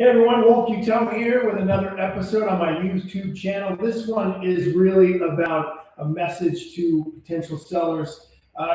Hey everyone, Walt Utah here with another episode on my YouTube channel. This one is really about a message to potential sellers.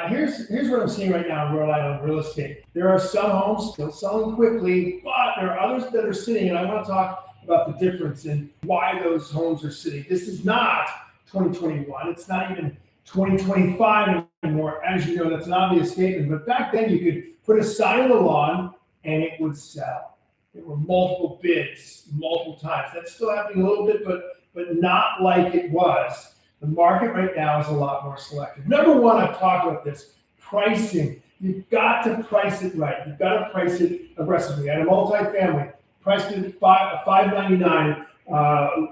Here's what I'm seeing right now in Rhode Island real estate. There are some homes still selling quickly, but there are others that are sitting, and I want to talk about the difference and why those homes are sitting. This is not 2021. It's not even 2025 anymore. As you know, that's an obvious statement, but back then you could put a sign on the lawn and it would sell. There were multiple bids, multiple times. That's still happening a little bit, but not like it was. The market right now is a lot more selective. Number one, I've talked about this, pricing. You've got to price it right. You've got to price it aggressively. I had a multifamily, priced it at $599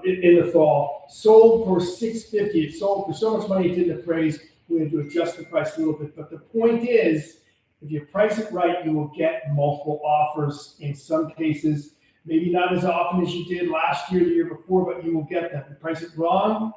in the fall, sold for $650. It sold for so much money it didn't appraise. We had to adjust the price a little bit. But the point is, if you price it right, you will get multiple offers in some cases, maybe not as often as you did last year, the year before, but you will get them. If you price it wrong,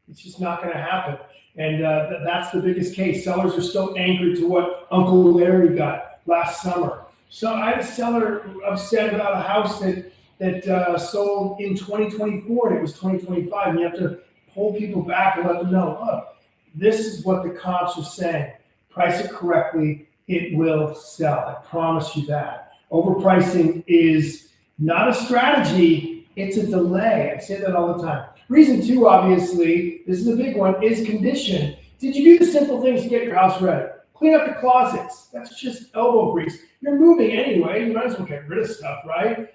it's just not going to happen. And that's the biggest case. Sellers are still anchored to what Uncle Larry got last summer. So I had a seller upset about a house that sold in 2024 and it was 2025. And you have to pull people back and let them know, look, this is what the comps are saying. Price it correctly. It will sell. I promise you that. Overpricing is not a strategy, it's a delay. I say that all the time. Reason two, obviously, this is a big one, is condition. Did you do the simple things to get your house ready? Clean up the closets. That's just elbow grease. You're moving anyway. You might as well get rid of stuff, right?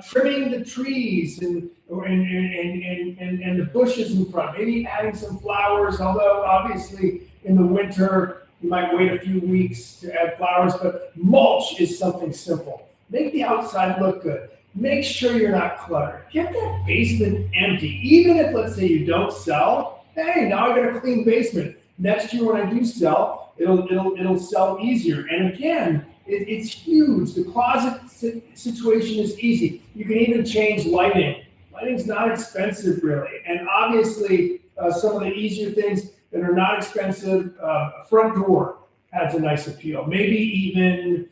Trimming the trees and the bushes in front. Maybe adding some flowers, although obviously in the winter, you might wait a few weeks to add flowers, but mulch is something simple. Make the outside look good. Make sure you're not cluttered. Get that basement empty. Even if, let's say, you don't sell, hey, now I got a clean basement. Next year when I do sell, it'll sell easier. And again, it's huge. The closet situation is easy. You can even change lighting. Lighting's not expensive, really. And obviously, some of the easier things that are not expensive, a front door adds a nice appeal. Maybe even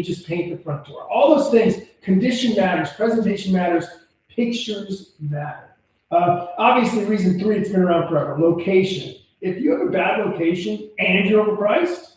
just paint the front door. All those things, condition matters, presentation matters, pictures matter. Obviously, reason three, it's been around forever, location. If you have a bad location and you're overpriced,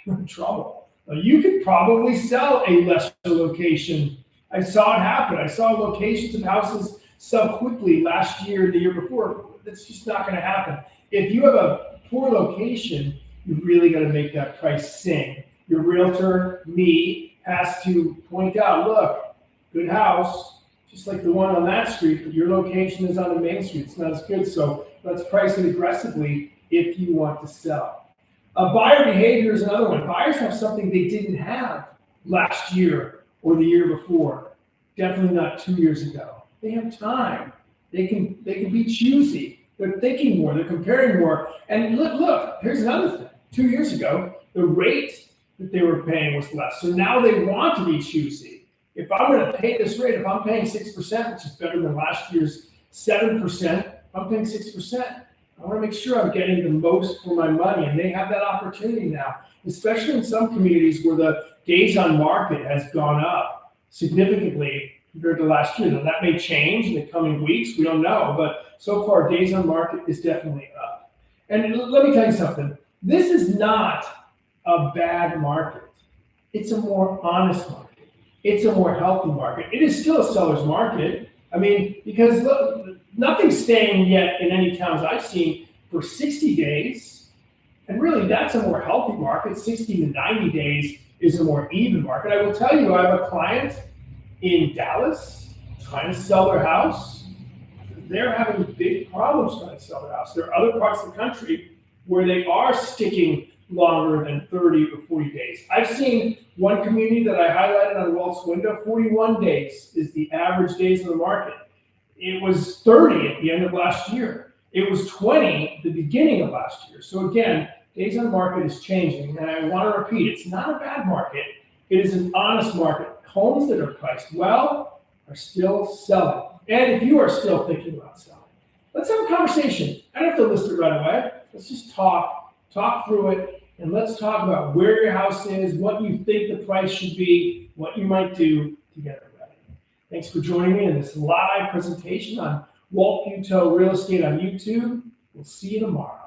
you're in trouble. You could probably sell a lesser location. I saw it happen. I saw locations of houses sell quickly last year, the year before. That's just not going to happen. If you have a poor location, you really got to make that price sing. Your realtor, me, has to point out, look, good house, just like the one on that street, but your location is on the main street. It's not as good, so let's price it aggressively if you want to sell. Buyer behavior is another one. Buyers have something they didn't have last year or the year before. Definitely not 2 years ago. They have time. They can be choosy. They're thinking more, they're comparing more. And look, here's another thing. 2 years ago, the rate that they were paying was less. So now they want to be choosy. If I'm going to pay this rate, if I'm paying 6%, which is better than last year's 7%, if I'm paying 6%, I want to make sure I'm getting the most for my money. And they have that opportunity now, especially in some communities where the days on market has gone up significantly compared to last year. Now, that may change in the coming weeks. We don't know. But so far, days on market is definitely up. And let me tell you something. This is not a bad market. It's a more honest market. It's a more healthy market. It is still a seller's market. I mean, because look, nothing's staying yet in any towns I've seen for 60 days. And really, that's a more healthy market. 60 to 90 days is a more even market. I will tell you, I have a client in Dallas trying to sell their house. They're having big problems trying to sell their house. There are other parts of the country where they are sticking longer than 30 or 40 days. I've seen one community that I highlighted on Walt's window, 41 days is the average days in the market. It was 30 at the end of last year. It was 20 at the beginning of last year. So again, days on market is changing. And I want to repeat, it's not a bad market. It is an honest market. Homes that are priced well are still selling. And if you are still thinking about selling, let's have a conversation. I don't have to list it right away. Let's just talk through it, and let's talk about where your house is, what you think the price should be, what you might do to get it ready. Thanks for joining me in this live presentation on Walt Buteau Real Estate on YouTube. We'll see you tomorrow.